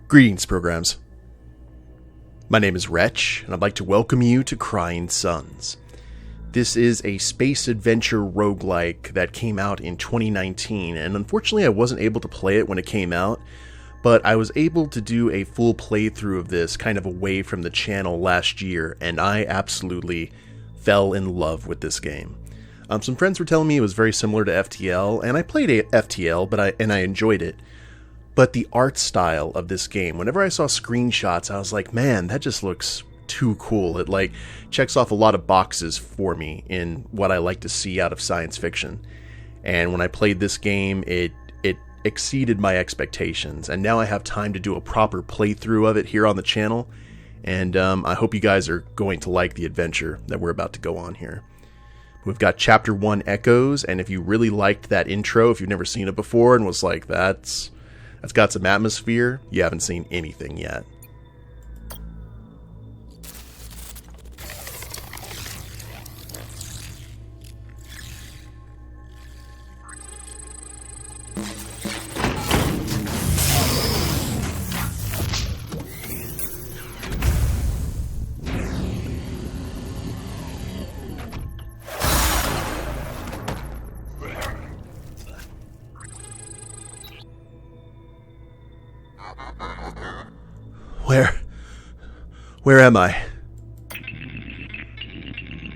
Greetings, programs. My name is Wretch, and I'd like to welcome you to Crying Suns. This is a space adventure roguelike that came out in 2019, and unfortunately I wasn't able to play it when it came out, but I was able to do a full playthrough of this kind of away from the channel last year, and I absolutely fell in love with this game. Some friends were telling me it was very similar to FTL, and I played FTL, but I enjoyed it. But the art style of this game, whenever I saw screenshots, I was like, man, that just looks too cool. It checks off a lot of boxes for me in what I like to see out of science fiction. And when I played this game, it exceeded my expectations. And now I have time to do a proper playthrough of it here on the channel. And I hope you guys are going to like the adventure that we're about to go on here. We've got Chapter 1 Echoes, and if you really liked that intro, if you've never seen it before and was like, that's got some atmosphere, you haven't seen anything yet. Where am I?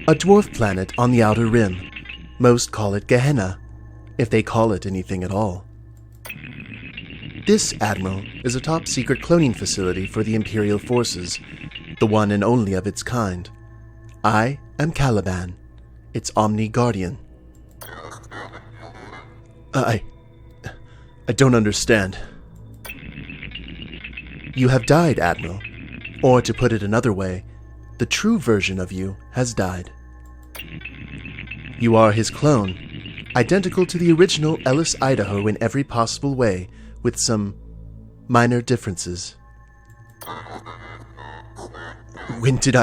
A dwarf planet on the outer rim. Most call it Gehenna, if they call it anything at all. This, Admiral, is a top-secret cloning facility for the Imperial forces, the one and only of its kind. I am Caliban, its Omni Guardian. I don't understand. You have died, Admiral. Or, to put it another way, the true version of you has died. You are his clone, identical to the original Ellis, Idaho in every possible way, with some minor differences. When did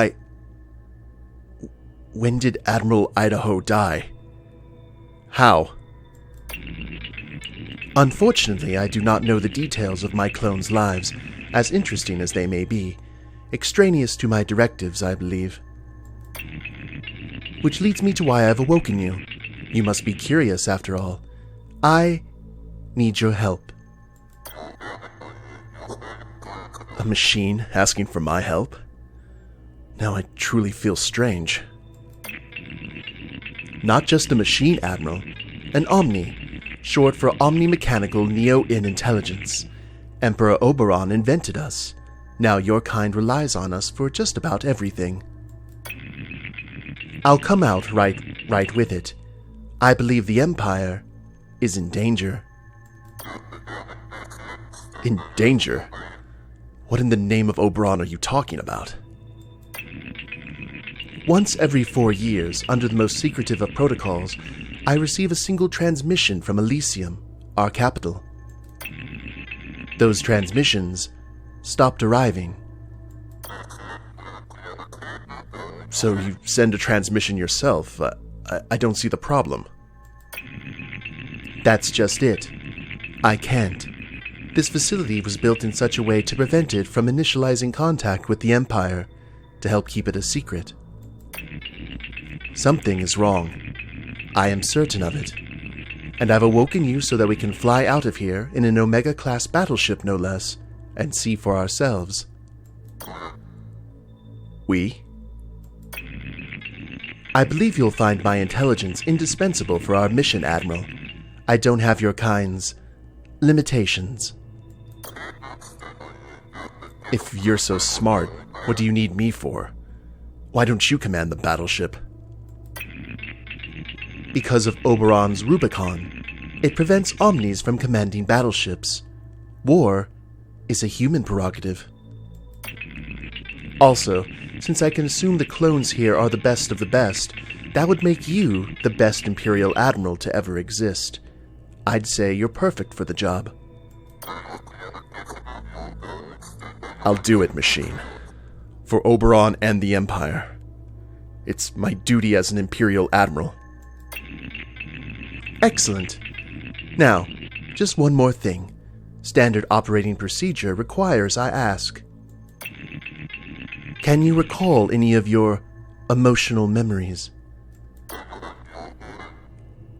Admiral Idaho die? How? Unfortunately, I do not know the details of my clones' lives, as interesting as they may be. Extraneous to my directives, I believe. Which leads me to why I've awoken you. You must be curious, after all. I need your help. A machine asking for my help? Now I truly feel strange. Not just a machine, Admiral. An Omni, short for Omni-Mechanical Neo-In Intelligence. Emperor Oberon invented us. Now your kind relies on us for just about everything. I'll come out right with it. I believe the Empire is in danger. In danger? What in the name of Oberon are you talking about? Once every 4 years, under the most secretive of protocols, I receive a single transmission from Elysium, our capital. Those transmissions stopped arriving. So you send a transmission yourself? I don't see the problem. That's just it. I can't. This facility was built in such a way to prevent it from initializing contact with the Empire, to help keep it a secret. Something is wrong. I am certain of it. And I've awoken you so that we can fly out of here in an Omega-class battleship, no less, and see for ourselves. We? I believe you'll find my intelligence indispensable for our mission, Admiral. I don't have your kind's limitations. If you're so smart, what do you need me for? Why don't you command the battleship? Because of Oberon's Rubicon. It prevents Omnis from commanding battleships. War is a human prerogative. Also, since I can assume the clones here are the best of the best, that would make you the best Imperial Admiral to ever exist. I'd say you're perfect for the job. I'll do it, machine. For Oberon and the Empire. It's my duty as an Imperial Admiral. Excellent. Now, just one more thing. standard operating procedure requires I ask. Can you recall any of your emotional memories?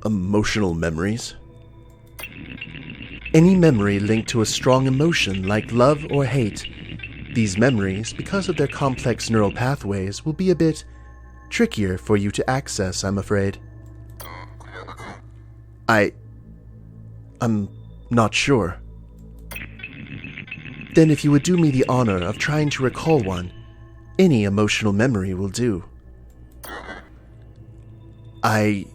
Emotional memories? Any memory linked to a strong emotion like love or hate. These memories, because of their complex neural pathways, will be a bit trickier for you to access, I'm afraid. I'm not sure. Then if you would do me the honor of trying to recall one, any emotional memory will do. I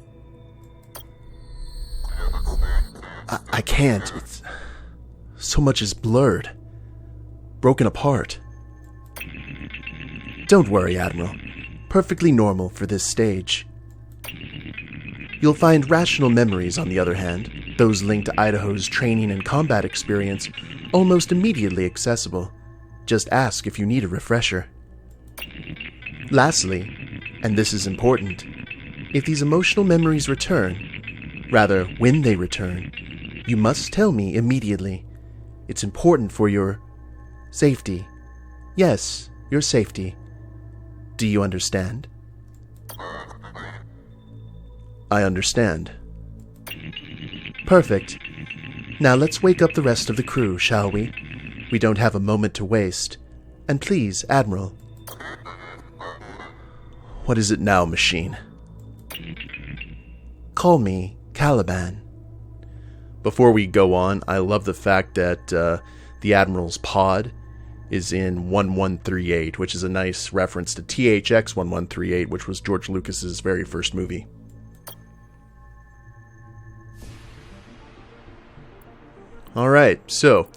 can't. So much is blurred. Broken apart. Don't worry, Admiral. Perfectly normal for this stage. You'll find rational memories, on the other hand, those linked to Idaho's training and combat experience, almost immediately accessible. Just ask if you need a refresher. Lastly, and this is important, if these emotional memories return, rather, when they return, you must tell me immediately. It's important for your safety. Yes, your safety. Do you understand? I understand. Perfect. Now let's wake up the rest of the crew, shall we? We don't have a moment to waste. And please, Admiral. What is it now, machine? Call me Caliban. Before we go on, I love the fact that the Admiral's pod is in 1138, which is a nice reference to THX 1138, which was George Lucas's very first movie. Alright, so,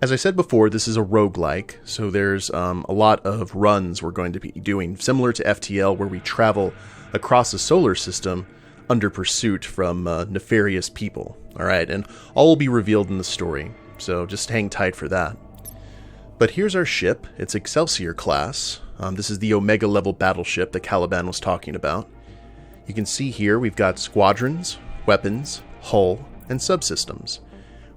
as I said before, this is a roguelike, so there's a lot of runs we're going to be doing, similar to FTL, where we travel across the solar system under pursuit from nefarious people. Alright, and all will be revealed in the story, so just hang tight for that. But here's our ship. It's Excelsior class. This is the Omega level battleship that Caliban was talking about. You can see here we've got squadrons, weapons, hull, and subsystems.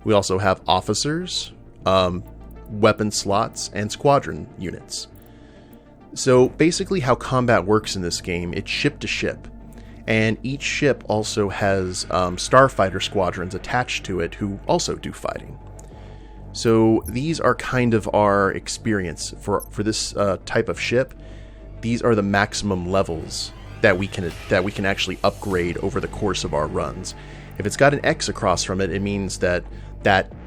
We also have officers, weapon slots, and squadron units. So basically how combat works in this game, it's ship to ship. And each ship also has starfighter squadrons attached to it who also do fighting. So these are kind of our experience for this type of ship. These are the maximum levels that we can actually upgrade over the course of our runs. If it's got an X across from it, it means that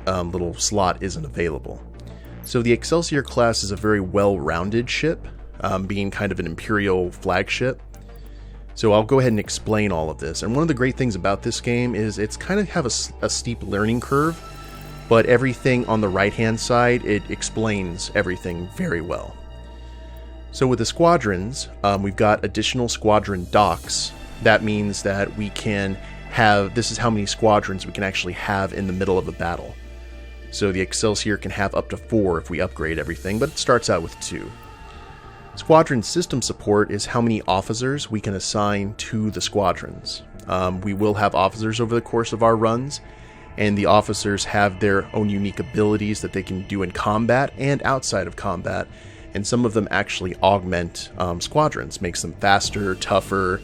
little slot isn't available. So the Excelsior class is a very well-rounded ship, being kind of an Imperial flagship. So I'll go ahead and explain all of this. And one of the great things about this game is it's kind of have a steep learning curve, but everything on the right-hand side, it explains everything very well. So with the squadrons, we've got additional squadron docks. That means that we can have, this is how many squadrons we can actually have in the middle of a battle. So the Excelsior can have up to 4 if we upgrade everything, but it starts out with 2. Squadron system support is how many officers we can assign to the squadrons. We will have officers over the course of our runs, and the officers have their own unique abilities that they can do in combat and outside of combat, and some of them actually augment squadrons, makes them faster, tougher,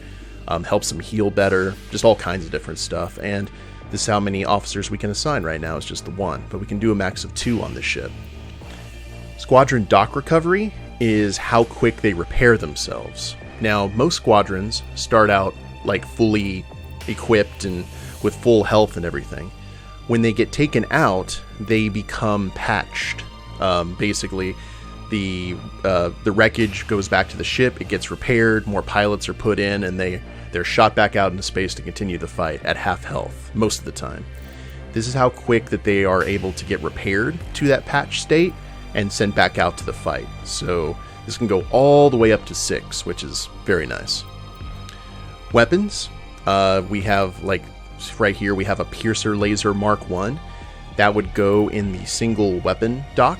helps them heal better, just all kinds of different stuff. And this is how many officers we can assign right now, is just the 1, but we can do a max of 2 on this ship. Squadron dock recovery is how quick they repair themselves. Now, most squadrons start out like fully equipped and with full health and everything. When they get taken out, they become patched. Basically, the wreckage goes back to the ship, it gets repaired, more pilots are put in, and they're shot back out into space to continue the fight at half health, most of the time. This is how quick that they are able to get repaired to that patch state and sent back out to the fight. So this can go all the way up to 6, which is very nice. Weapons, we have, like right here, we have a Piercer Laser Mark 1. That would go in the single weapon dock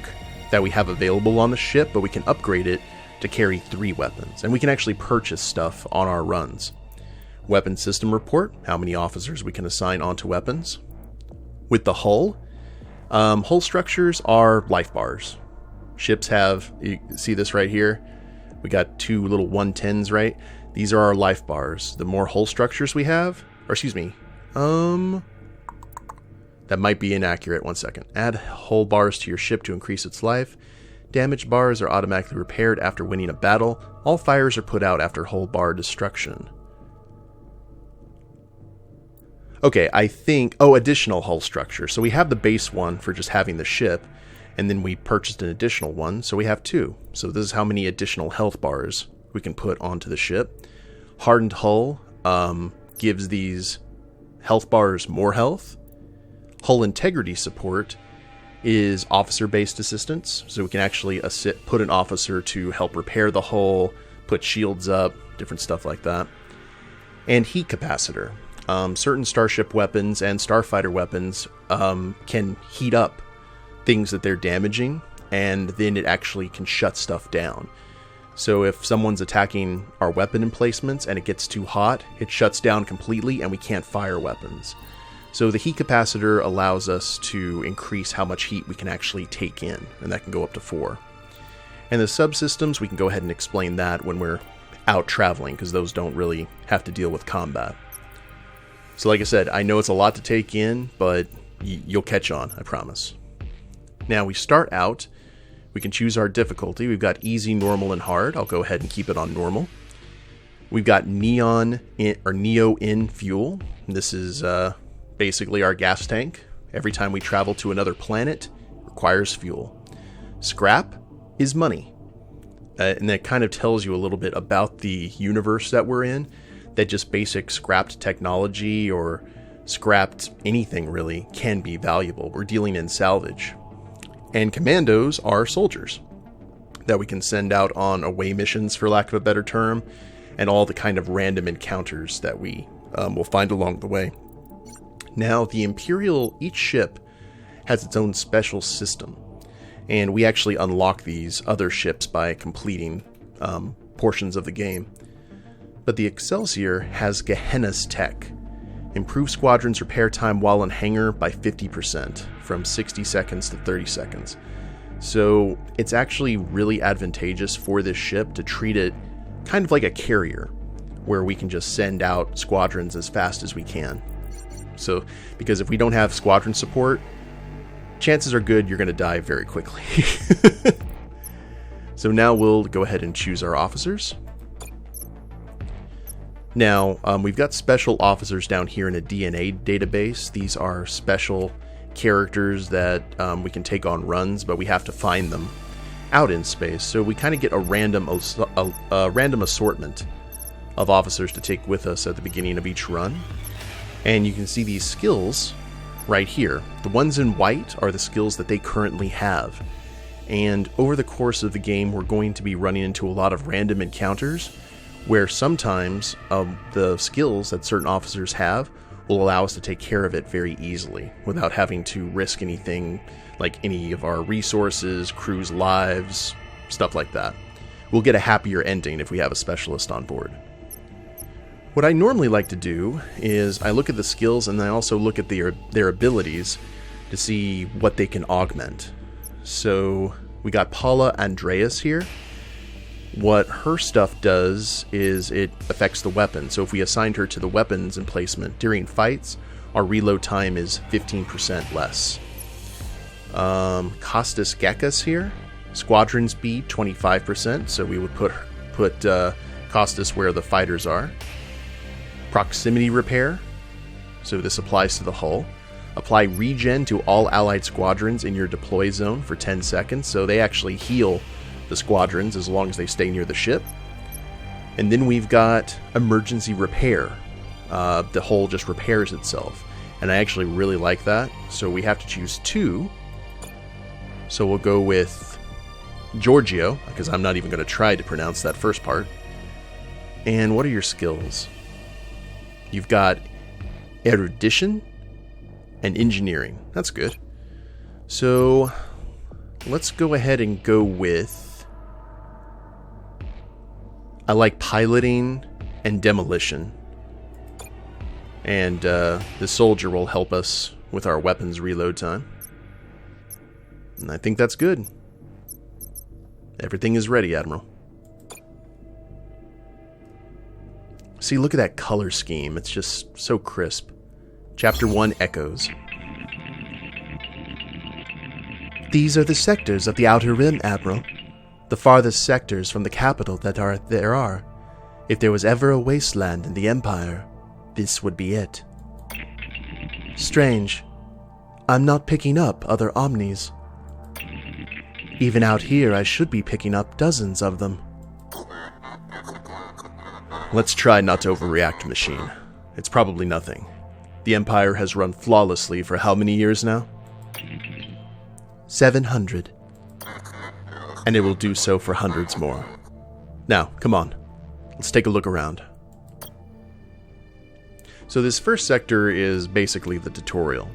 that we have available on the ship, but we can upgrade it to carry 3 weapons. And we can actually purchase stuff on our runs. Weapon system report, how many officers we can assign onto weapons. With the hull, Hull structures are life bars. Ships have, you see this right here? We got two little 110s, right? These are our life bars. The more hull structures we have, or excuse me, that might be inaccurate. 1 second. Add hull bars to your ship to increase its life. Damaged bars are automatically repaired after winning a battle. All fires are put out after hull bar destruction. Okay, I think... Oh, additional hull structure. So we have the base one for just having the ship, and then we purchased an additional one, so we have two. So this is how many additional health bars we can put onto the ship. Hardened hull gives these health bars more health. Hull integrity support is officer-based assistance, so we can actually put an officer to help repair the hull, put shields up, different stuff like that. And heat capacitor. Certain starship weapons and starfighter weapons can heat up things that they're damaging, and then it actually can shut stuff down. So if someone's attacking our weapon emplacements and it gets too hot, it shuts down completely and we can't fire weapons. So the heat capacitor allows us to increase how much heat we can actually take in, and that can go up to 4. And the subsystems, we can go ahead and explain that when we're out traveling, because those don't really have to deal with combat. So like I said, I know it's a lot to take in, but you'll catch on, I promise. Now we start out, we can choose our difficulty. We've got easy, normal, and hard. I'll go ahead and keep it on normal. We've got Neo in fuel. This is basically our gas tank. Every time we travel to another planet, requires fuel. Scrap is money. And that kind of tells you a little bit about the universe that we're in, that just basic scrapped technology or scrapped anything really can be valuable. We're dealing in salvage. And commandos are soldiers that we can send out on away missions, for lack of a better term, and all the kind of random encounters that we will find along the way. Now, the Imperial, each ship has its own special system, and we actually unlock these other ships by completing portions of the game. But the Excelsior has Gehenna's tech. Improve Squadron's repair time while in hangar by 50%, from 60 seconds to 30 seconds. So it's actually really advantageous for this ship to treat it kind of like a carrier, where we can just send out squadrons as fast as we can. So, because if we don't have squadron support, chances are good you're going to die very quickly. So now we'll go ahead and choose our officers. Now, we've got special officers down here in a DNA database. These are special characters that we can take on runs, but we have to find them out in space. So we kind of get a random assortment of officers to take with us at the beginning of each run. And you can see these skills right here. The ones in white are the skills that they currently have. And over the course of the game, we're going to be running into a lot of random encounters where sometimes the skills that certain officers have will allow us to take care of it very easily without having to risk anything like any of our resources, crew's lives, stuff like that. We'll get a happier ending if we have a specialist on board. What I normally like to do is I look at the skills and I also look at their abilities to see what they can augment. So we got Paula Andreas here. What her stuff does is it affects the weapon. So if we assigned her to the weapons emplacement during fights, our reload time is 15% less. Costas Gekas here. Squadron speed 25%, so we would put Costas where the fighters are. Proximity repair, so this applies to the hull. Apply regen to all allied squadrons in your deploy zone for 10 seconds, so they actually heal the squadrons as long as they stay near the ship. And then we've got emergency repair. The hull just repairs itself, and I actually really like that, so we have to choose 2. So we'll go with Giorgio, because I'm not even going to try to pronounce that first part. And what are your skills? You've got erudition and engineering. That's good. So let's go ahead and go with... I like piloting and demolition. And the soldier will help us with our weapons reload time. And I think that's good. Everything is ready, Admiral. See, look at that color scheme. It's just so crisp. Chapter 1 echoes. These are the sectors of the Outer Rim, Admiral. The farthest sectors from the capital that there are. If there was ever a wasteland in the Empire, this would be it. Strange. I'm not picking up other Omnis. Even out here, I should be picking up dozens of them. Let's try not to overreact, machine. It's probably nothing. The Empire has run flawlessly for how many years now? 700. And it will do so for hundreds more. Now, come on. Let's take a look around. So this first sector is basically the tutorial.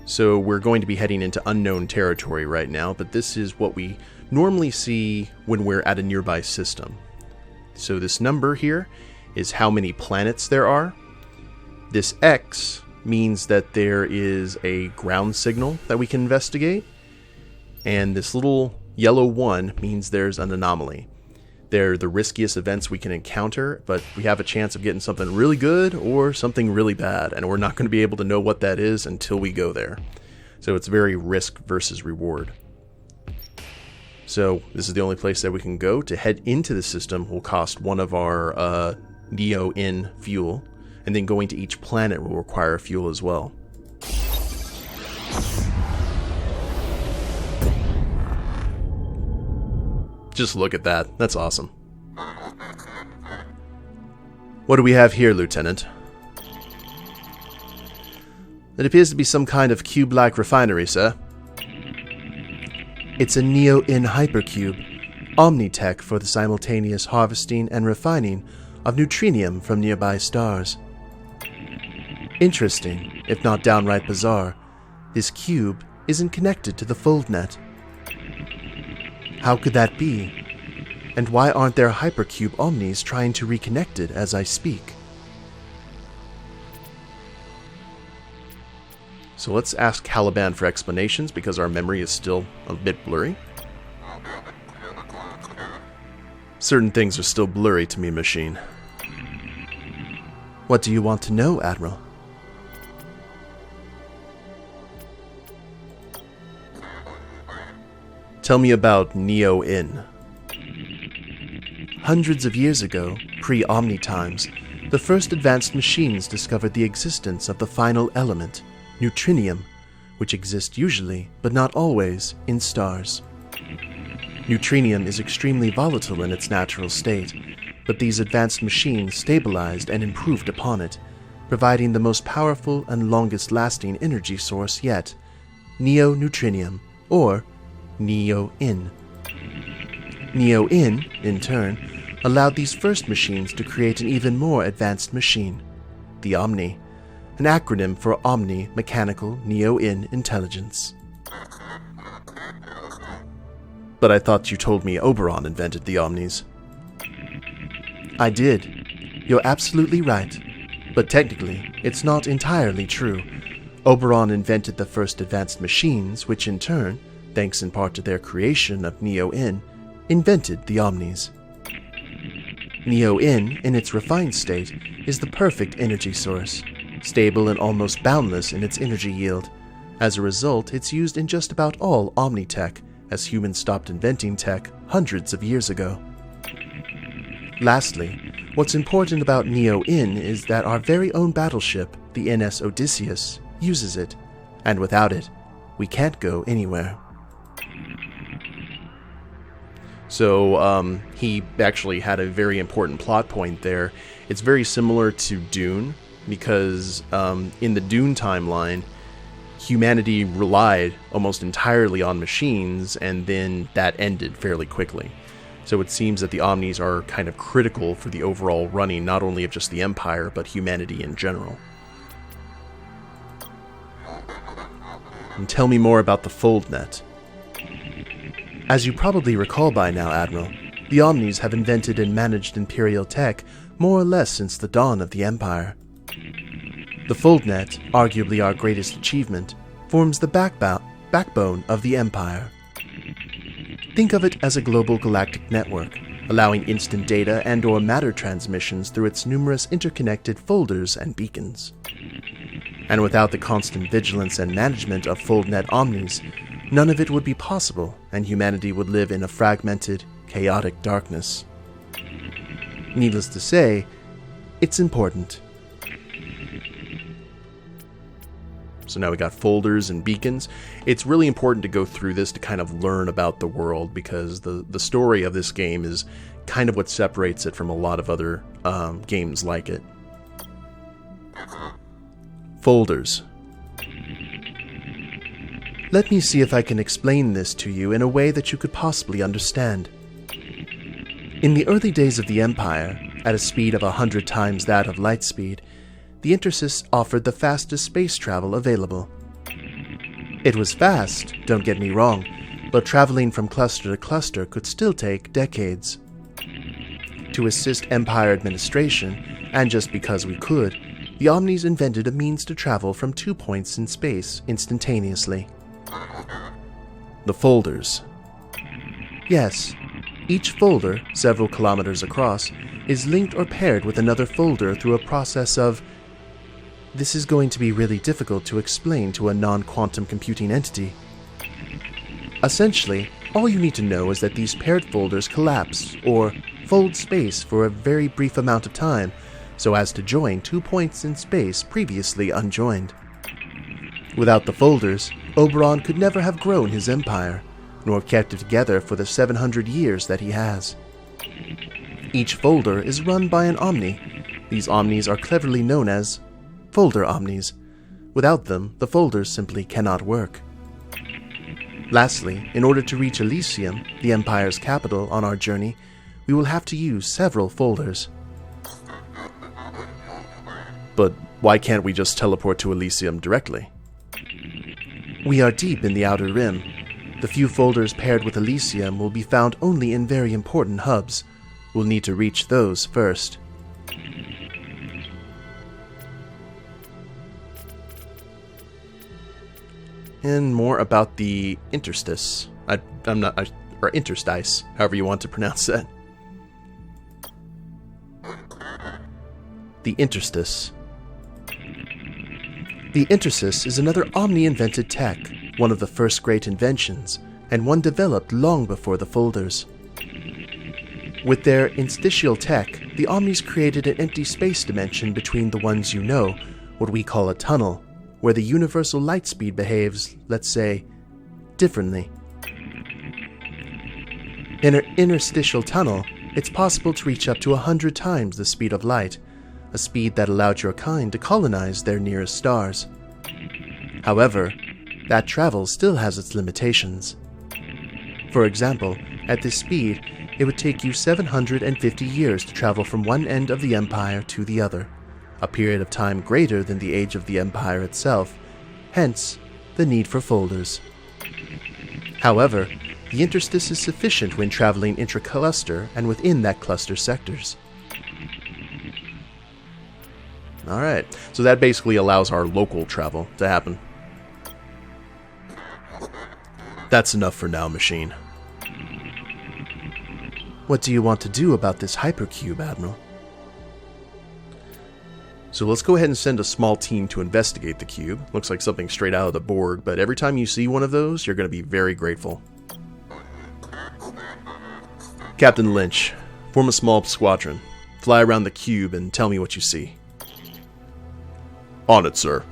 So we're going to be heading into unknown territory right now, but this is what we normally see when we're at a nearby system. So this number here is how many planets there are. This X means that there is a ground signal that we can investigate. And this little yellow 1 means there's an anomaly. They're the riskiest events we can encounter, but we have a chance of getting something really good or something really bad, and we're not going to be able to know what that is until we go there. So it's very risk versus reward. So this is the only place that we can go. To head into the system will cost one of our Neo-In fuel, and then going to each planet will require fuel as well. Just look at that. That's awesome. What do we have here, Lieutenant? It appears to be some kind of cube-like refinery, sir. It's a Neo-In hypercube, Omnitech for the simultaneous harvesting and refining of neutrinium from nearby stars. Interesting, if not downright bizarre, this cube isn't connected to the FoldNet. How could that be? And why aren't there hypercube Omnis trying to reconnect it as I speak? So let's ask Caliban for explanations because our memory is still a bit blurry. Certain things are still blurry to me, machine. What do you want to know, Admiral? Tell me about Neo-In. Hundreds of years ago, pre-Omni times, the first advanced machines discovered the existence of the final element, neutrinium, which exists usually, but not always, in stars. Neutrinium is extremely volatile in its natural state, but these advanced machines stabilized and improved upon it, providing the most powerful and longest-lasting energy source yet, neo-neutrinium, or Neo-In. Neo-In, in turn, allowed these first machines to create an even more advanced machine, the Omni, an acronym for Omni Mechanical Neo-In Intelligence. But I thought you told me Oberon invented the Omnis. I did. You're absolutely right. But technically, it's not entirely true. Oberon invented the first advanced machines, which in turn, thanks in part to their creation of Neo-In, invented the Omnis. Neo-In, in its refined state, is the perfect energy source, stable and almost boundless in its energy yield. As a result, it's used in just about all Omnitech, as humans stopped inventing tech hundreds of years ago. Lastly, what's important about Neo-In is that our very own battleship, the NS Odysseus, uses it, and without it, we can't go anywhere. So, he actually had a very important plot point there. It's very similar to Dune, because in the Dune timeline, humanity relied almost entirely on machines, and then that ended fairly quickly. So it seems that the Omnis are kind of critical for the overall running, not only of just the Empire, but humanity in general. And tell me more about the FoldNet. As you probably recall by now, Admiral, the Omnis have invented and managed Imperial tech more or less since the dawn of the Empire. The FoldNet, arguably our greatest achievement, forms the backbone backbone of the Empire. Think of it as a global galactic network, allowing instant data and/or matter transmissions through its numerous interconnected folders and beacons. And without the constant vigilance and management of FoldNet Omnis, none of it would be possible, and humanity would live in a fragmented, chaotic darkness. Needless to say, it's important. So now we got folders and beacons. It's really important to go through this to kind of learn about the world, because the story of this game is kind of what separates it from a lot of other games like it. Folders. Let me see if I can explain this to you in a way that you could possibly understand. In the early days of the Empire, at a speed of 100 times that of light speed, the Intersys offered the fastest space travel available. It was fast, don't get me wrong, but traveling from cluster to cluster could still take decades. To assist Empire administration, and just because we could, the Omnis invented a means to travel from 2 points in space instantaneously. The folders. Yes, each folder, several kilometers across, is linked or paired with another folder through a process of... This is going to be really difficult to explain to a non-quantum computing entity. Essentially, all you need to know is that these paired folders collapse, or fold space for a very brief amount of time, so as to join 2 points in space previously unjoined. Without the folders, Oberon could never have grown his empire, nor kept it together for the 700 years that he has. Each folder is run by an Omni. These Omnis are cleverly known as folder Omnis. Without them, the folders simply cannot work. Lastly, in order to reach Elysium, the Empire's capital, on our journey, we will have to use several folders. But why can't we just teleport to Elysium directly? We are deep in the Outer Rim. The few folders paired with Elysium will be found only in very important hubs. We'll need to reach those first. And more about the interstice. Or interstice, however you want to pronounce that. The interstice. The Intersys is another Omni-invented tech, one of the first great inventions, and one developed long before the folders. With their interstitial tech, the Omnis created an empty space dimension between the ones you know, what we call a tunnel, where the universal light speed behaves, let's say, differently. In an interstitial tunnel, it's possible to reach up to 100 times the speed of light, a speed that allowed your kind to colonize their nearest stars. However, that travel still has its limitations. For example, at this speed, it would take you 750 years to travel from one end of the Empire to the other, a period of time greater than the age of the Empire itself, hence the need for folders. However, the interstice is sufficient when traveling intra-cluster and within that cluster sectors. Alright, so that basically allows our local travel to happen. That's enough for now, machine. What do you want to do about this hypercube, Admiral? So let's go ahead and send a small team to investigate the cube. Looks like something straight out of the Borg, but every time you see one of those, you're going to be very grateful. Captain Lynch, form a small squadron. Fly around the cube and tell me what you see. On it, sir.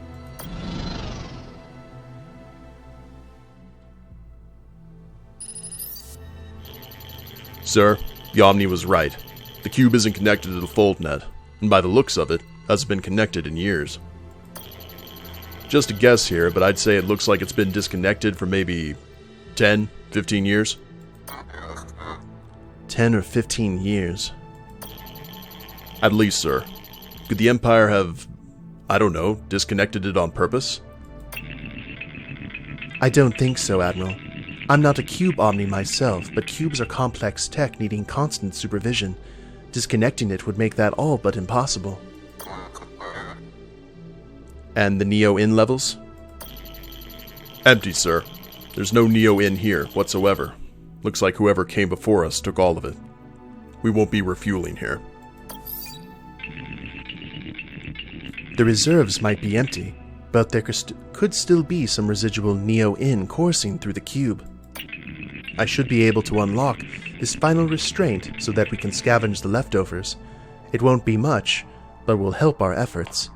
Sir, the Omni was right. The cube isn't connected to the FoldNet, and by the looks of it, hasn't been connected in years. Just a guess here, but I'd say it looks like it's been disconnected for maybe 10, 15 years. 10 or 15 years. At least, sir. Could the Empire have, I don't know, disconnected it on purpose? I don't think so, Admiral. I'm not a cube Omni myself, but cubes are complex tech needing constant supervision. Disconnecting it would make that all but impossible. And the Neo-In levels? Empty, sir. There's no Neo in here whatsoever. Looks like whoever came before us took all of it. We won't be refueling here. The reserves might be empty, but there could still be some residual Neo-In coursing through the cube. I should be able to unlock this final restraint so that we can scavenge the leftovers. It won't be much, but will help our efforts.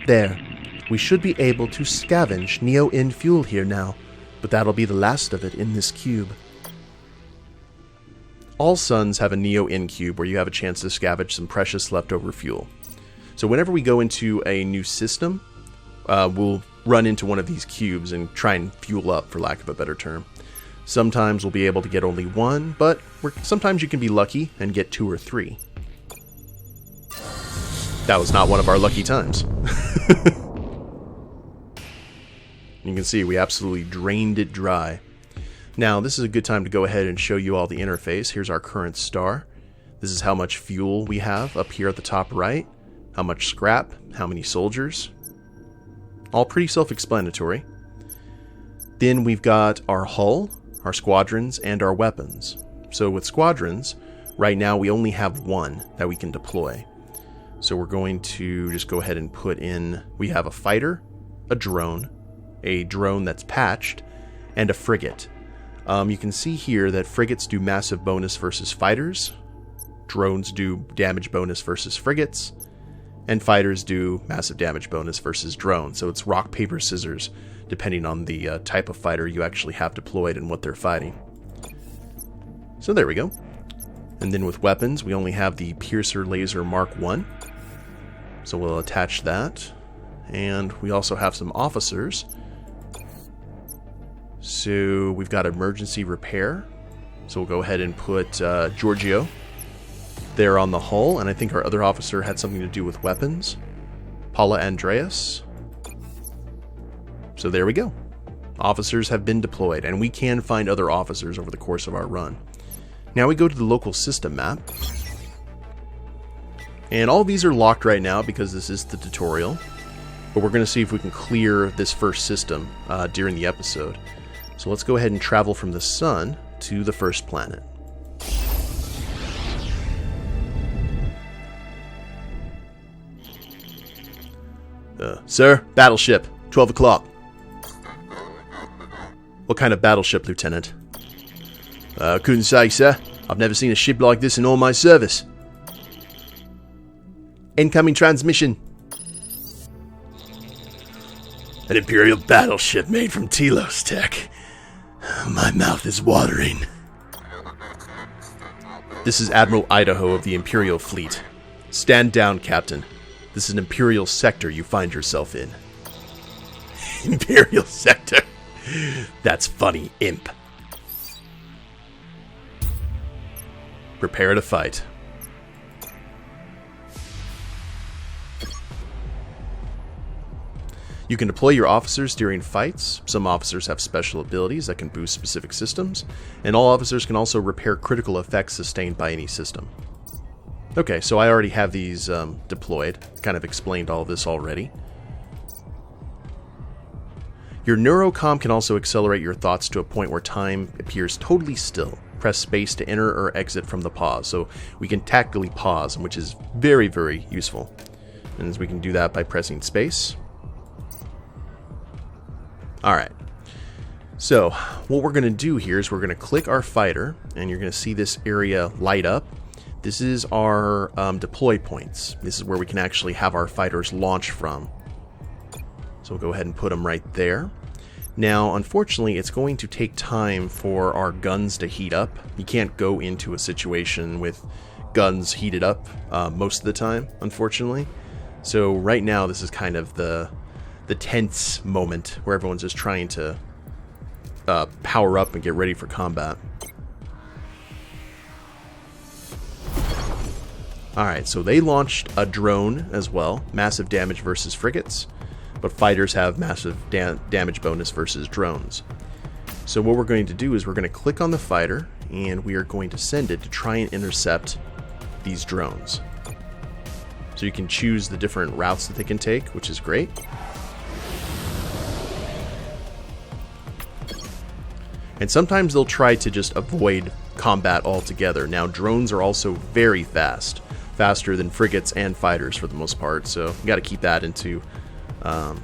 There. We should be able to scavenge Neo-In fuel here now, but that'll be the last of it in this cube. All suns have a Neo-In cube where you have a chance to scavenge some precious leftover fuel. So whenever we go into a new system, we'll run into one of these cubes and try and fuel up, for lack of a better term. Sometimes we'll be able to get only one, but sometimes you can be lucky and get 2 or 3. That was not one of our lucky times. You can see we absolutely drained it dry. Now, this is a good time to go ahead and show you all the interface. Here's our current star. This is how much fuel we have up here at the top right. How much scrap, how many soldiers. All pretty self-explanatory. Then we've got our hull, our squadrons, and our weapons. So with squadrons, right now we only have 1 that we can deploy. So we're going to just go ahead and put in, we have a fighter, a drone that's patched, and a frigate. You can see here that frigates do massive bonus versus fighters, drones do damage bonus versus frigates, and fighters do massive damage bonus versus drones. So it's rock, paper, scissors, depending on the type of fighter you actually have deployed and what they're fighting. So there we go. And then with weapons, we only have the Piercer Laser Mark 1. So we'll attach that. And we also have some officers. So we've got emergency repair. So we'll go ahead and put Giorgio there on the hull. And I think our other officer had something to do with weapons. Paula Andreas. So there we go. Officers have been deployed. And we can find other officers over the course of our run. Now we go to the local system map. And all these are locked right now because this is the tutorial. But we're going to see if we can clear this first system during the episode. So let's go ahead and travel from the sun to the first planet. Sir, battleship, 12 o'clock. What kind of battleship, Lieutenant? Couldn't say, sir. I've never seen a ship like this in all my service. Incoming transmission. An Imperial battleship made from Telos tech. My mouth is watering. This is Admiral Idaho of the Imperial Fleet. Stand down, Captain. This is an Imperial sector you find yourself in. Imperial sector? That's funny, imp. Prepare to fight. You can deploy your officers during fights. Some officers have special abilities that can boost specific systems, and all officers can also repair critical effects sustained by any system. Okay, so I already have these deployed. Kind of explained all of this already. Your neurocom can also accelerate your thoughts to a point where time appears totally still. Press space to enter or exit from the pause, so we can tactically pause, which is very, very useful. And we can do that by pressing space. Alright, so what we're going to do here is we're going to click our fighter, and you're going to see this area light up. This is our deploy points. This is where we can actually have our fighters launch from. So we'll go ahead and put them right there. Now, unfortunately, it's going to take time for our guns to heat up. You can't go into a situation with guns heated up most of the time, unfortunately. So right now, this is kind of the tense moment where everyone's just trying to power up and get ready for combat. Alright, so they launched a drone as well. Massive damage versus frigates. But fighters have massive damage bonus versus drones. So what we're going to do is we're going to click on the fighter, and we are going to send it to try and intercept these drones. So you can choose the different routes that they can take, which is great. And sometimes they'll try to just avoid combat altogether. Now, drones are also very fast. Faster than frigates and fighters for the most part, so you got to keep that into...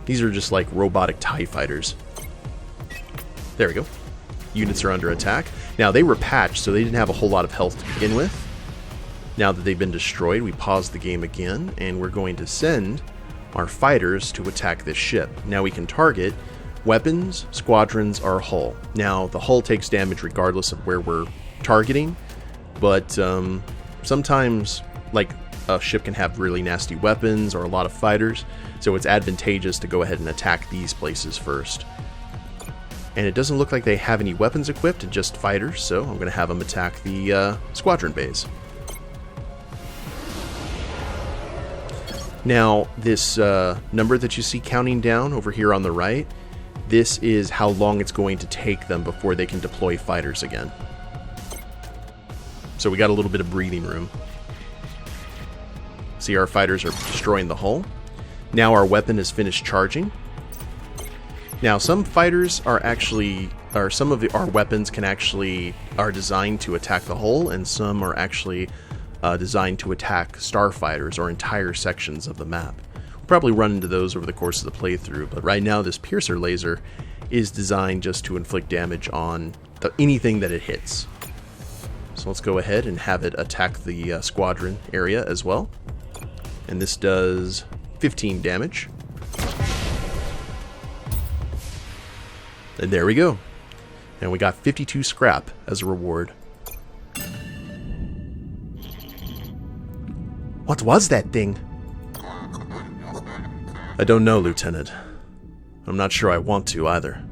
these are just like robotic TIE fighters. There we go. Units are under attack. Now, they were patched, so they didn't have a whole lot of health to begin with. Now that they've been destroyed, we pause the game again, and we're going to send our fighters to attack this ship. Now we can target weapons, squadrons, or hull. Now, the hull takes damage regardless of where we're targeting, but sometimes, like, a ship can have really nasty weapons or a lot of fighters, so it's advantageous to go ahead and attack these places first. And it doesn't look like they have any weapons equipped, just fighters, so I'm going to have them attack the squadron base. Now, this number that you see counting down over here on the right, this is how long it's going to take them before they can deploy fighters again. So we got a little bit of breathing room. See, our fighters are destroying the hull. Now our weapon is finished charging. Now, some fighters are actually, or some of our weapons are designed to attack the hull, and some are actually designed to attack starfighters or entire sections of the map. We'll probably run into those over the course of the playthrough, but right now this piercer laser is designed just to inflict damage on anything that it hits. So let's go ahead and have it attack the squadron area as well. And this does 15 damage. And there we go. And we got 52 scrap as a reward. What was that thing? I don't know, Lieutenant. I'm not sure I want to either.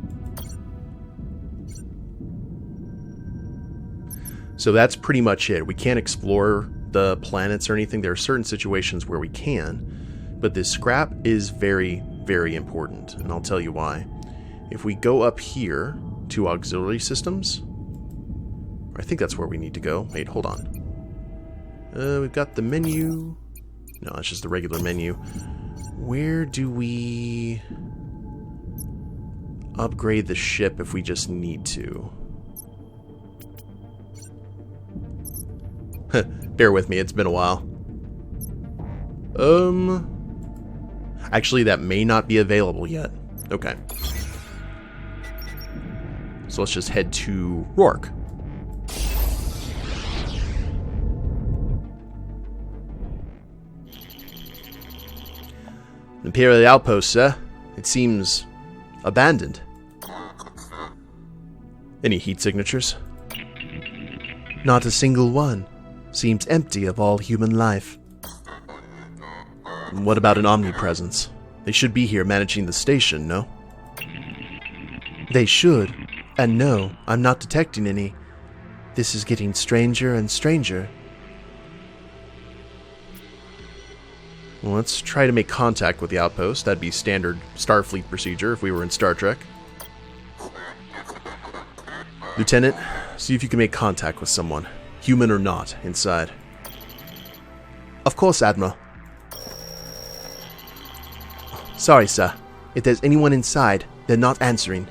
So that's pretty much it. We can't explore the planets or anything. There are certain situations where we can, but this scrap is very, very important, and I'll tell you why. If we go up here to auxiliary systems, I think that's where we need to go. Wait, hold on. We've got the menu. No, it's just the regular menu. Where do we upgrade the ship if we just need to? Bear with me, it's been a while. Actually, that may not be available yet. Okay. So let's just head to Rourke. Imperial outpost, sir. It seems abandoned. Any heat signatures? Not a single one. Seems empty of all human life. What about an omnipresence? They should be here managing the station, no? They should. And no, I'm not detecting any. This is getting stranger and stranger. Well, let's try to make contact with the outpost. That'd be standard Starfleet procedure if we were in Star Trek. Lieutenant, see if you can make contact with someone, human or not, inside. Of course, Admiral. Sorry, sir. If there's anyone inside, they're not answering.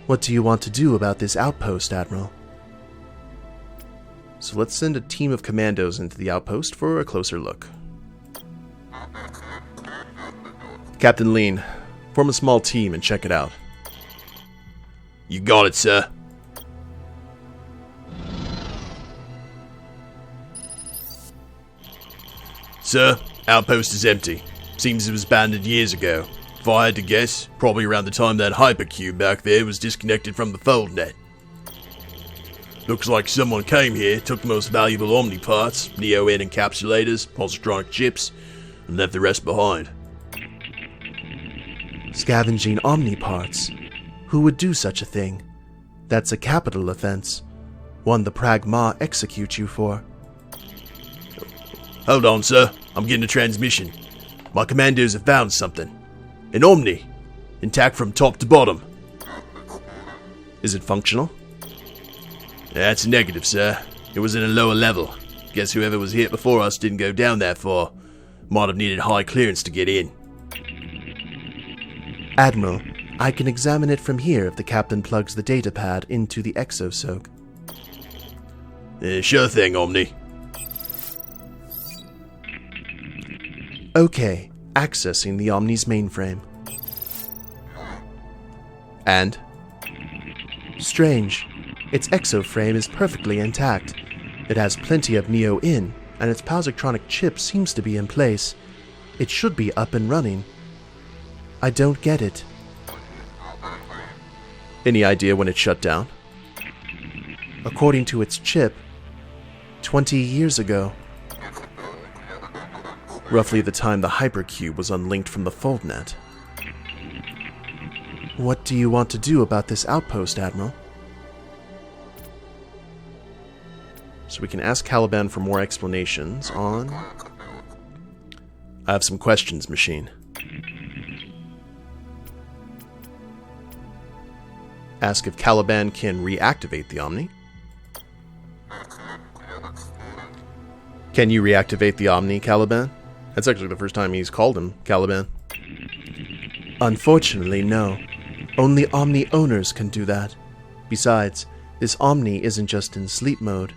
What do you want to do about this outpost, Admiral? So let's send a team of commandos into the outpost for a closer look. Captain Lean, form a small team and check it out. You got it, sir. Sir, outpost is empty. Seems it was abandoned years ago. If I had to guess, probably around the time that hypercube back there was disconnected from the fold net. Looks like someone came here, took the most valuable Omni parts, Neo-N encapsulators, positronic chips, and left the rest behind. Scavenging Omni parts? Who would do such a thing? That's a capital offense. One the Pragma execute you for. Hold on, sir. I'm getting a transmission. My commandos have found something. An Omni. Intact from top to bottom. Is it functional? That's a negative, sir. It was in a lower level. Guess whoever was here before us didn't go down that far. Might have needed high clearance to get in. Admiral, I can examine it from here if the captain plugs the datapad into the exosoak. Sure thing, Omni. Okay, accessing the Omni's mainframe. And? Strange. Its exoframe is perfectly intact. It has plenty of Neo in, and its positronic chip seems to be in place. It should be up and running. I don't get it. Any idea when it shut down? According to its chip, 20 years ago. Roughly the time the hypercube was unlinked from the FoldNet. What do you want to do about this outpost, Admiral? So we can ask Caliban for more explanations on... I have some questions, machine. Ask if Caliban can reactivate the Omni. Can you reactivate the Omni, Caliban? That's actually the first time he's called him Caliban. Unfortunately, no. Only Omni owners can do that. Besides, this Omni isn't just in sleep mode.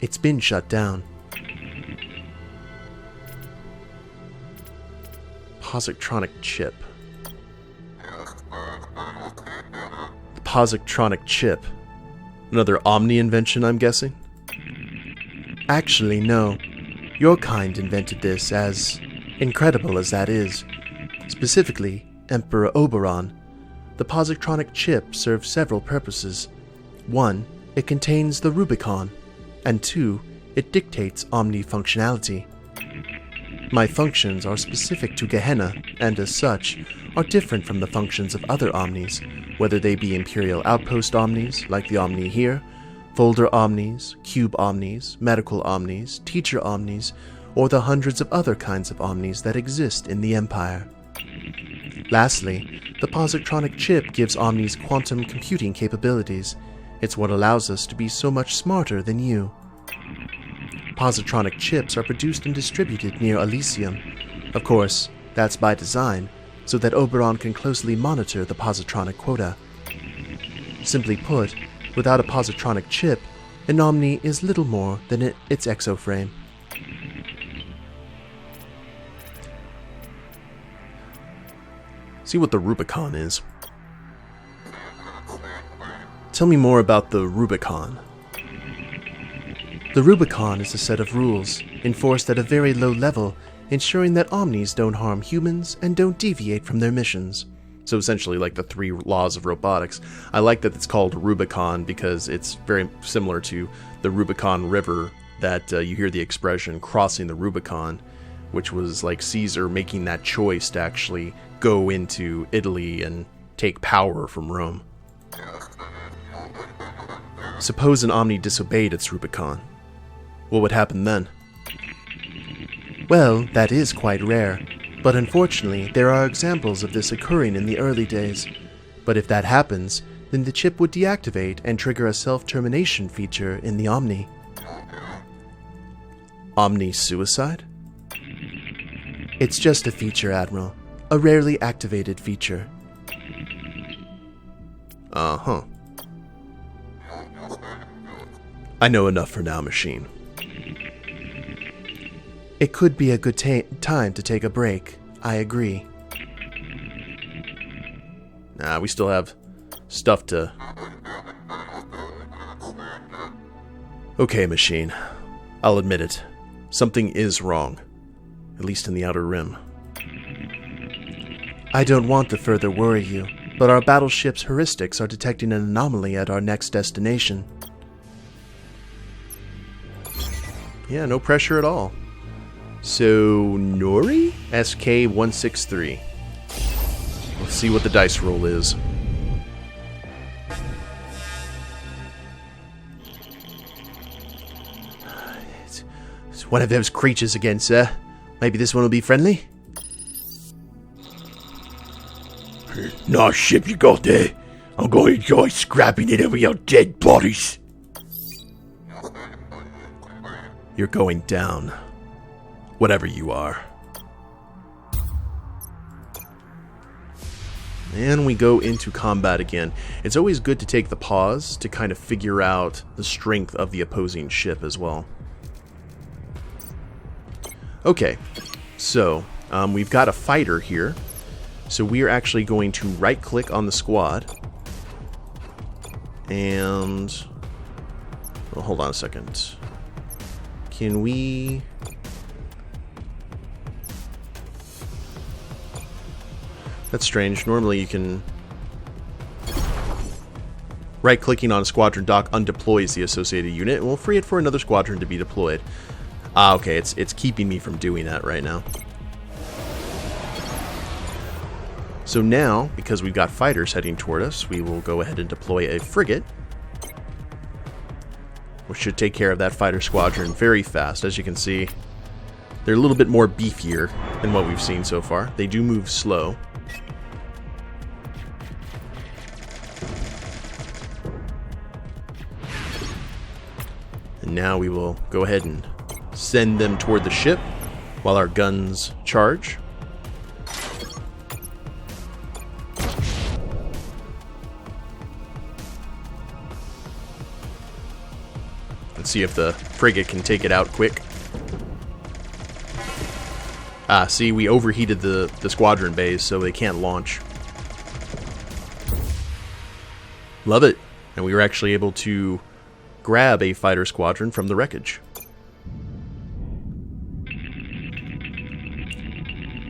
It's been shut down. Positronic chip. The positronic chip. Another Omni invention, I'm guessing? Actually, no. Your kind invented this, as incredible as that is. Specifically, Emperor Oberon. The positronic chip serves several purposes. 1. It contains the Rubicon. And 2. It dictates Omni functionality. My functions are specific to Gehenna, and as such, are different from the functions of other Omnis, whether they be Imperial Outpost Omnis, like the Omni here, Folder Omnis, Cube Omnis, Medical Omnis, Teacher Omnis, or the hundreds of other kinds of Omnis that exist in the Empire. Lastly, the positronic chip gives Omnis quantum computing capabilities. It's what allows us to be so much smarter than you. Positronic chips are produced and distributed near Elysium. Of course, that's by design, so that Oberon can closely monitor the positronic quota. Simply put, without a positronic chip, an Omni is little more than its exoframe. See what the Rubicon is. Tell me more about the Rubicon. The Rubicon is a set of rules, enforced at a very low level, ensuring that Omnis don't harm humans and don't deviate from their missions. So essentially like the 3 laws of robotics. I like that it's called Rubicon because it's very similar to the Rubicon River that you hear the expression crossing the Rubicon, which was like Caesar making that choice to actually go into Italy and take power from Rome. Suppose an Omni disobeyed its Rubicon. What would happen then? Well, that is quite rare, but unfortunately there are examples of this occurring in the early days. But if that happens, then the chip would deactivate and trigger a self-termination feature in the Omni. Omni suicide? It's just a feature, Admiral. A rarely activated feature. Uh-huh. I know enough for now, machine. It could be a good time to take a break. I agree. Nah, we still have stuff to... Okay, machine. I'll admit it. Something is wrong. At least in the Outer Rim. I don't want to further worry you, but our battleship's heuristics are detecting an anomaly at our next destination. Yeah, no pressure at all. So, Nori? SK-163. Let's see what the dice roll is. It's one of those creatures again, sir. Maybe this one will be friendly? Nice ship you got there. I'm going to enjoy scrapping it over your dead bodies. You're going down. Whatever you are. And we go into combat again. It's always good to take the pause to kind of figure out the strength of the opposing ship as well. Okay, so we've got a fighter here. So we are actually going to right-click on the squad. And... well, hold on a second. Can we... that's strange. Normally you can... right-clicking on a squadron dock undeploys the associated unit, and we'll free it for another squadron to be deployed. Ah, okay, it's keeping me from doing that right now. So now, because we've got fighters heading toward us, we will go ahead and deploy a frigate, which should take care of that fighter squadron very fast. As you can see, they're a little bit more beefier than what we've seen so far. They do move slow. And now we will go ahead and send them toward the ship while our guns charge. Let's see if the frigate can take it out quick. Ah, see, we overheated the squadron bays, so they can't launch. Love it. And we were actually able to grab a fighter squadron from the wreckage.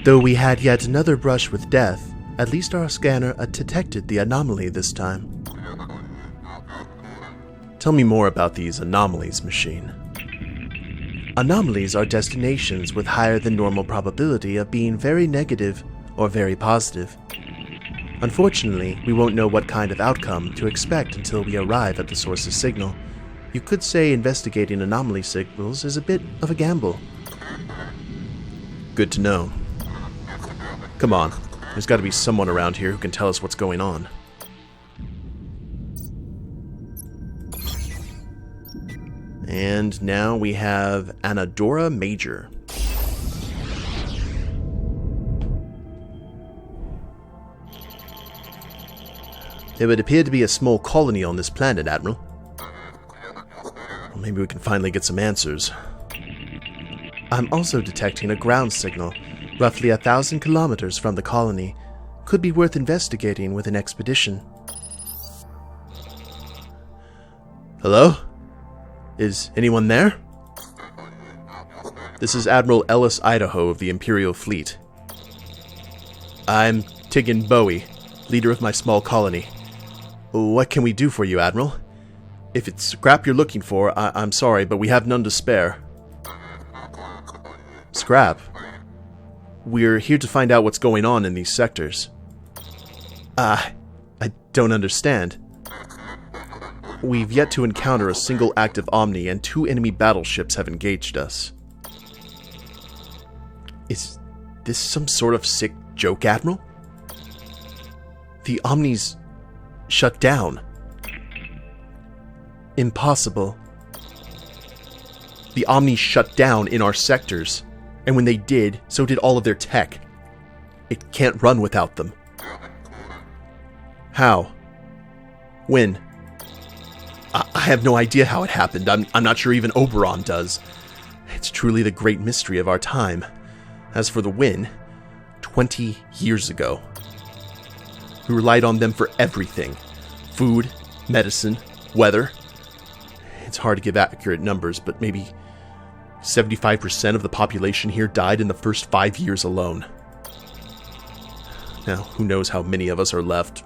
Though we had yet another brush with death, at least our scanner detected the anomaly this time. Tell me more about these anomalies, machine. Anomalies are destinations with higher than normal probability of being very negative or very positive. Unfortunately, we won't know what kind of outcome to expect until we arrive at the source's signal. You could say investigating anomaly signals is a bit of a gamble. Good to know. Come on, there's got to be someone around here who can tell us what's going on. And now we have Anadora Major. There would appear to be a small colony on this planet, Admiral. Well, maybe we can finally get some answers. I'm also detecting a ground signal, roughly 1,000 kilometers from the colony. Could be worth investigating with an expedition. Hello? Is anyone there? This is Admiral Ellis Idaho of the Imperial Fleet. I'm Tigan Bowie, leader of my small colony. What can we do for you, Admiral? If it's scrap you're looking for, I'm sorry, but we have none to spare. Scrap? We're here to find out what's going on in these sectors. I don't understand. We've yet to encounter a single active Omni, and 2 enemy battleships have engaged us. Is this some sort of sick joke, Admiral? The Omnis shut down. Impossible. The Omnis shut down in our sectors, and when they did, so did all of their tech. It can't run without them. How? When? I have no idea how it happened. I'm not sure even Oberon does. It's truly the great mystery of our time. As for the when, 20 years ago. We relied on them for everything. Food, medicine, weather. It's hard to give accurate numbers, but maybe 75% of the population here died in the first 5 years alone. Now, who knows how many of us are left?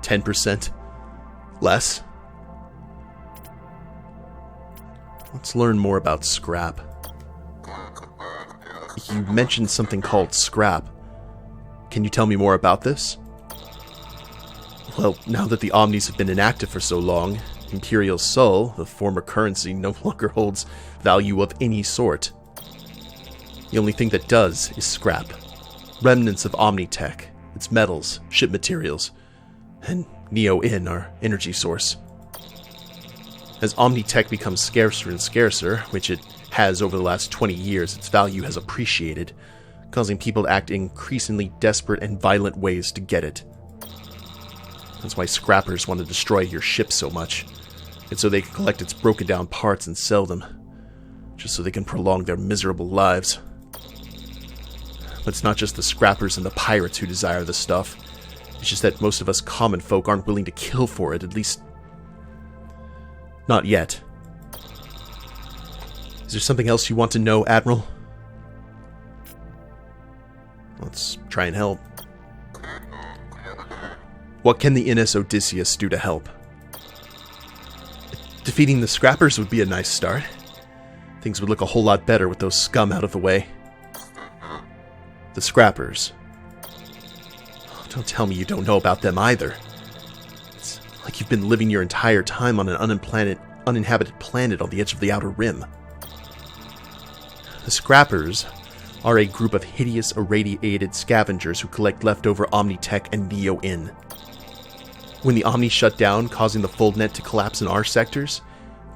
10%? Less? Let's learn more about scrap. You mentioned something called scrap. Can you tell me more about this? Well, now that the Omnis have been inactive for so long, Imperial Sol, the former currency, no longer holds value of any sort. The only thing that does is scrap. Remnants of Omnitech, its metals, ship materials, and Neo-In, our energy source. As Omnitech becomes scarcer and scarcer, which it has over the last 20 years, its value has appreciated, causing people to act in increasingly desperate and violent ways to get it, That's why scrappers want to destroy your ship so much. It's so they can collect its broken down parts and sell them. Just so they can prolong their miserable lives. But it's not just the scrappers and the pirates who desire the stuff. It's just that most of us common folk aren't willing to kill for it, at least not yet. Is there something else you want to know, Admiral? Let's try and help. What can the NS Odysseus do to help? Defeating the scrappers would be a nice start. Things would look a whole lot better with those scum out of the way. The scrappers. Don't tell me you don't know about them either. It's like you've been living your entire time on an uninhabited planet on the edge of the Outer Rim. The scrappers are a group of hideous irradiated scavengers who collect leftover Omnitech and Neo-In. When the Omni shut down, causing the fold net to collapse in our sectors,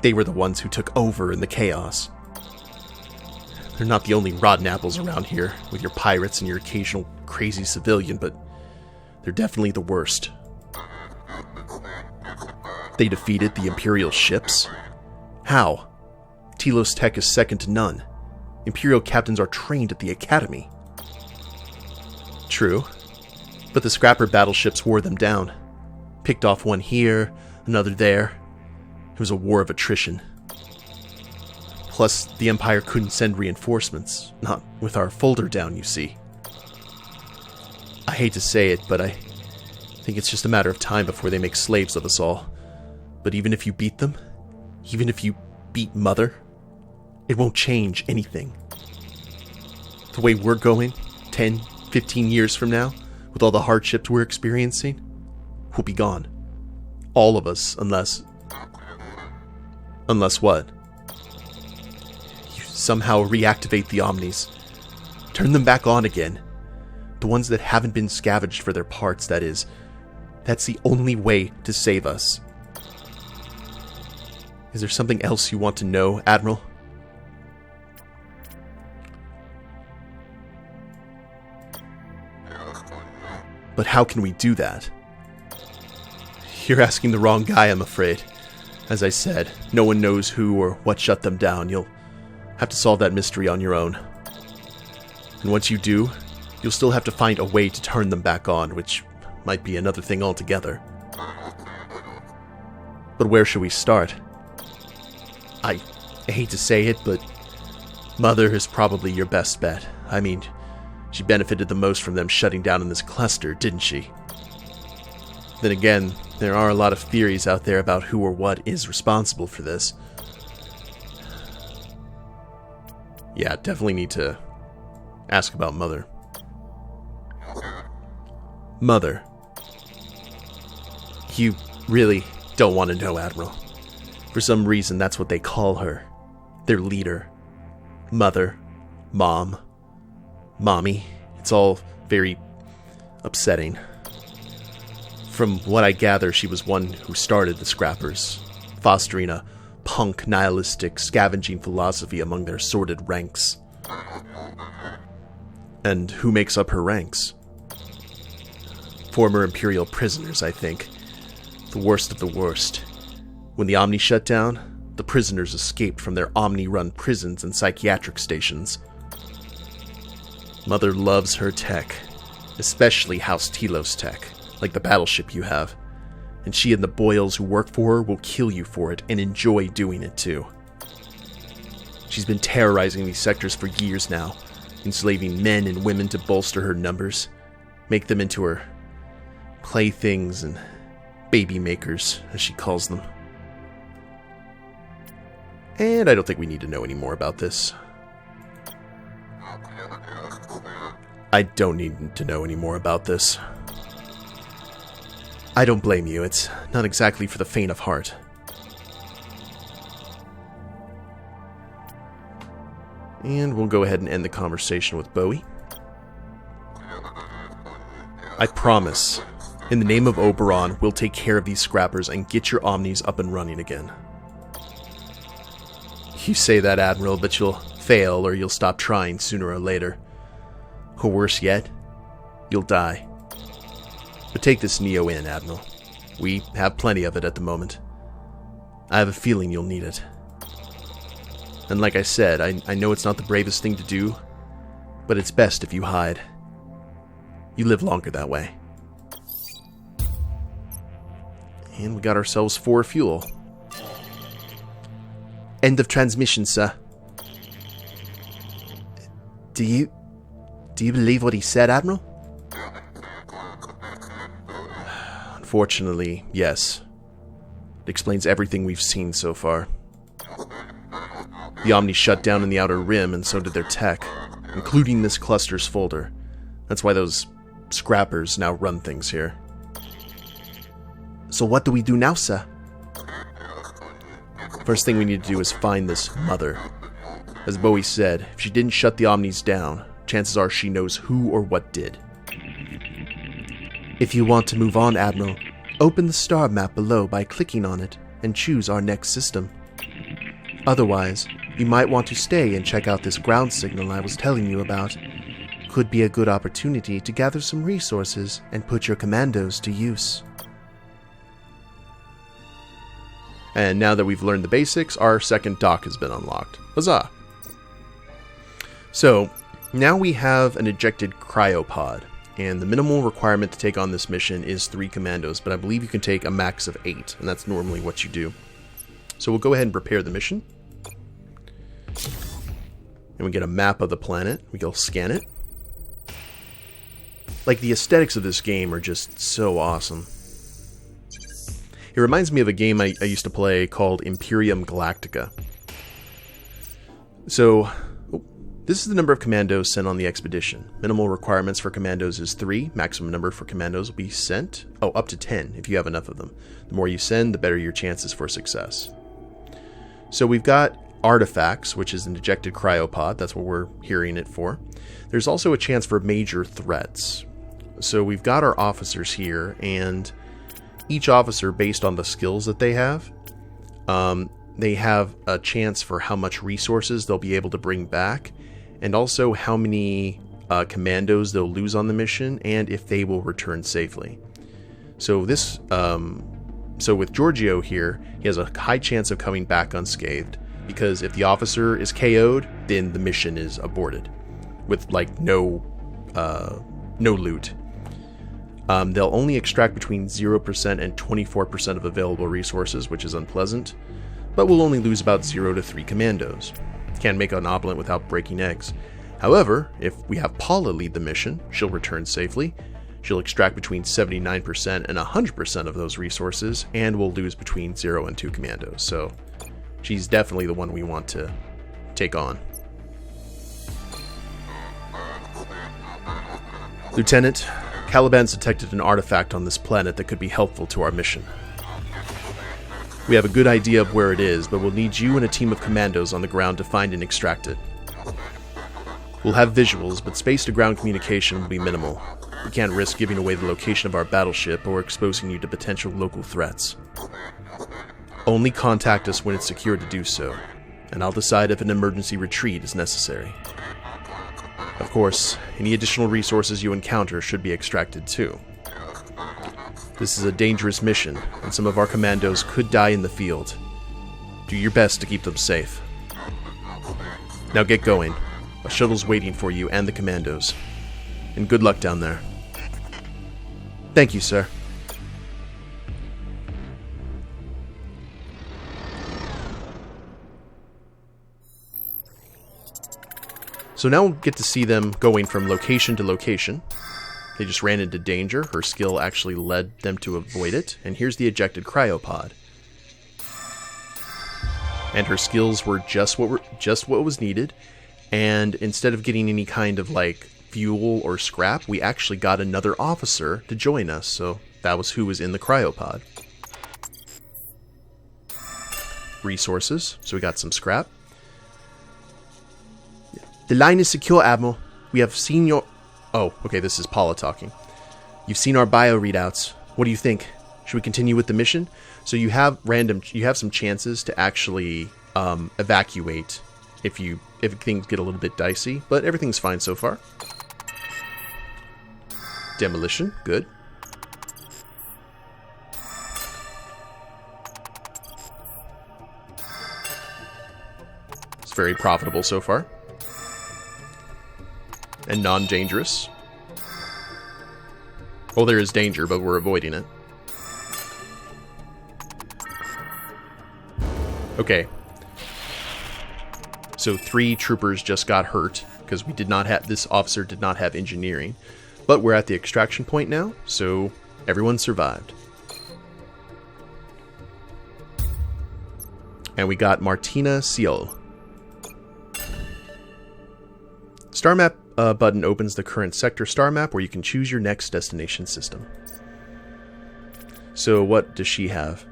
they were the ones who took over in the chaos. They're not the only rotten apples around here, with your pirates and your occasional crazy civilian, but they're definitely the worst. They defeated the Imperial ships? How? Telos tech is second to none. Imperial captains are trained at the Academy. True, but the scrapper battleships wore them down. Picked off one here, another there. It was a war of attrition. Plus, the Empire couldn't send reinforcements. Not with our folder down, you see. I hate to say it, but I think it's just a matter of time before they make slaves of us all. But even if you beat them, even if you beat Mother, it won't change anything. The way we're going, 10, 15 years from now, with all the hardships we're experiencing, we'll be gone. All of us, unless... Unless what? You somehow reactivate the Omnis. Turn them back on again. The ones that haven't been scavenged for their parts, that is. That's the only way to save us. Is there something else you want to know, Admiral? But how can we do that? You're asking the wrong guy, I'm afraid. As I said, no one knows who or what shut them down. You'll have to solve that mystery on your own. And once you do, you'll still have to find a way to turn them back on, which might be another thing altogether. But where should we start? I hate to say it, but Mother is probably your best bet. I mean, she benefited the most from them shutting down in this cluster, didn't she? Then again, there are a lot of theories out there about who or what is responsible for this. Yeah, definitely need to ask about Mother. Mother. You really don't want to know, Admiral. For some reason, that's what they call her. Their leader. Mother. Mom. Mommy. It's all very upsetting. From what I gather, she was one who started the Scrappers, fostering a punk, nihilistic, scavenging philosophy among their sordid ranks. And who makes up her ranks? Former Imperial prisoners, I think. The worst of the worst. When the Omni shut down, the prisoners escaped from their Omni-run prisons and psychiatric stations. Mother loves her tech, especially House Telos tech, like the battleship you have. And she and the Boyles who work for her will kill you for it and enjoy doing it too. She's been terrorizing these sectors for years now, enslaving men and women to bolster her numbers, make them into her playthings and baby makers, as she calls them. And I don't think we need to know any more about this. I don't need to know any more about this. I don't blame you. It's not exactly for the faint of heart. And we'll go ahead and end the conversation with Bowie. I promise, in the name of Oberon, we'll take care of these scrappers and get your Omnis up and running again. You say that, Admiral, but you'll fail or you'll stop trying sooner or later. Or worse yet, you'll die. But take this Neo in, Admiral. We have plenty of it at the moment. I have a feeling you'll need it. And like I said, I know it's not the bravest thing to do, but it's best if you hide. You live longer that way. And we got ourselves 4 fuel. End of transmission, sir. Do you believe what he said, Admiral? Unfortunately, yes. It explains everything we've seen so far. The Omni shut down in the Outer Rim, and so did their tech, including this cluster's folder. That's why those scrappers now run things here. So what do we do now, sir? First thing we need to do is find this mother. As Bowie said, if she didn't shut the Omnis down, chances are she knows who or what did. If you want to move on, Admiral, open the star map below by clicking on it and choose our next system. Otherwise, you might want to stay and check out this ground signal I was telling you about. Could be a good opportunity to gather some resources and put your commandos to use. And now that we've learned the basics, our second dock has been unlocked. Huzzah! So, now we have an ejected cryopod, and the minimal requirement to take on this mission is 3 commandos, but I believe you can take a max of 8, and that's normally what you do. So we'll go ahead and prepare the mission. And we get a map of the planet. We go scan it. Like, the aesthetics of this game are just so awesome. It reminds me of a game I used to play called Imperium Galactica. So, this is the number of commandos sent on the expedition. Minimal requirements for commandos is 3. Maximum number for commandos will be sent. Oh, up to 10 if you have enough of them. The more you send, the better your chances for success. So we've got artifacts, which is an ejected cryopod. That's what we're hearing it for. There's also a chance for major threats. So we've got our officers here, and each officer, based on the skills that they have a chance for how much resources they'll be able to bring back, and also how many commandos they'll lose on the mission, and if they will return safely. So this, so with Giorgio here, he has a high chance of coming back unscathed, because if the officer is KO'd, then the mission is aborted, with like no loot. They'll only extract between 0% and 24% of available resources, which is unpleasant, but will only lose about 0 to 3 commandos. Can't make an omelet without breaking eggs. However, if we have Paula lead the mission, she'll return safely. She'll extract between 79% and 100% of those resources, and will lose between 0 and 2 commandos. So she's definitely the one we want to take on. Lieutenant, Caliban's detected an artifact on this planet that could be helpful to our mission. We have a good idea of where it is, but we'll need you and a team of commandos on the ground to find and extract it. We'll have visuals, but space-to-ground communication will be minimal. We can't risk giving away the location of our battleship or exposing you to potential local threats. Only contact us when it's secure to do so, and I'll decide if an emergency retreat is necessary. Of course, any additional resources you encounter should be extracted too. This is a dangerous mission, and some of our commandos could die in the field. Do your best to keep them safe. Now get going. A shuttle's waiting for you and the commandos. And good luck down there. Thank you, sir. So now we'll get to see them going from location to location. They just ran into danger. Her skill actually led them to avoid it. And here's the ejected cryopod. And her skills were just what was needed. And instead of getting any kind of like fuel or scrap, we actually got another officer to join us. So that was who was in the cryopod. Resources. So we got some scrap. The line is secure, Admiral. We have seen your... Oh, okay, this is Paula talking. You've seen our bio readouts. What do you think? Should we continue with the mission? So you have some chances to actually evacuate if things get a little bit dicey, but everything's fine so far. Demolition, good. very profitable so far. And non-dangerous. Well, there is danger, but we're avoiding it. Okay. So 3 troopers just got hurt, because we did not have, this officer did not have engineering. But we're at the extraction point now, so everyone survived. And we got Martina Ciel. Star map button opens the current sector star map where you can choose your next destination system. So what does she have?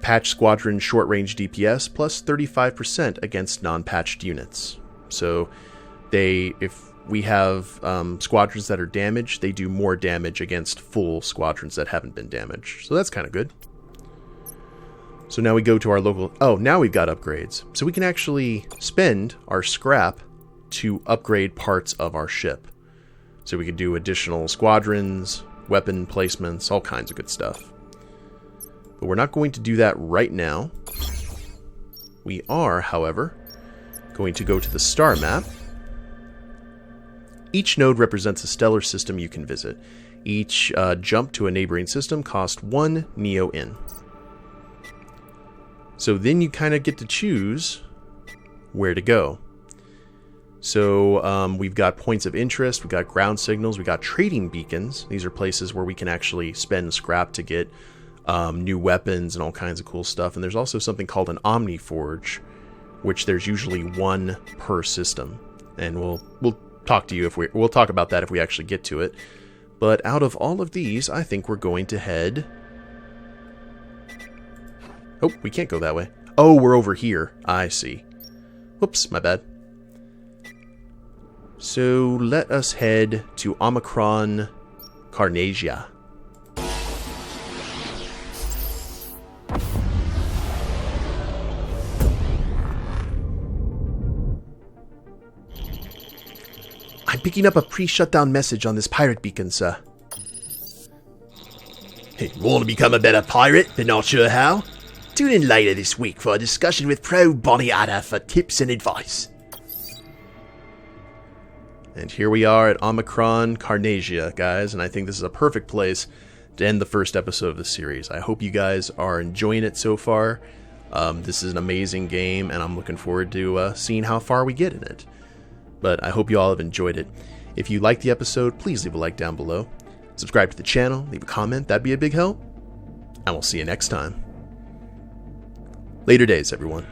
Patch Squadron short range DPS plus 35% against non-patched units. So if we have squadrons that are damaged, they do more damage against full squadrons that haven't been damaged. So that's kind of good. So now we go to our local... Oh, now we've got upgrades. So we can actually spend our scrap to upgrade parts of our ship. So we could do additional squadrons, weapon placements, all kinds of good stuff. But we're not going to do that right now. We are, however, going to go to the star map. Each node represents a stellar system you can visit. Each jump to a neighboring system costs 1 Neo-In. So then you kind of get to choose where to go. So we've got points of interest, we've got ground signals, we've got trading beacons. These are places where we can actually spend scrap to get new weapons and all kinds of cool stuff. And there's also something called an Omni Forge, which there's usually 1 per system. And we'll talk to you if we'll talk about that if we actually get to it. But out of all of these, I think we're going to head... Oh, we can't go that way. Oh, we're over here. I see. Whoops, my bad. So let us head to Omicron Carnasia. I'm picking up a pre-shutdown message on this pirate beacon, sir. Hey, want to become a better pirate, but not sure how? Tune in later this week for a discussion with Pro Bonnie Adder for tips and advice. And here we are at Omicron Carnasia, guys, and I think this is a perfect place to end the first episode of the series. I hope you guys are enjoying it so far. This is an amazing game, and I'm looking forward to seeing how far we get in it. But I hope you all have enjoyed it. If you liked the episode, please leave a like down below. Subscribe to the channel, leave a comment, that'd be a big help. And we'll see you next time. Later days, everyone.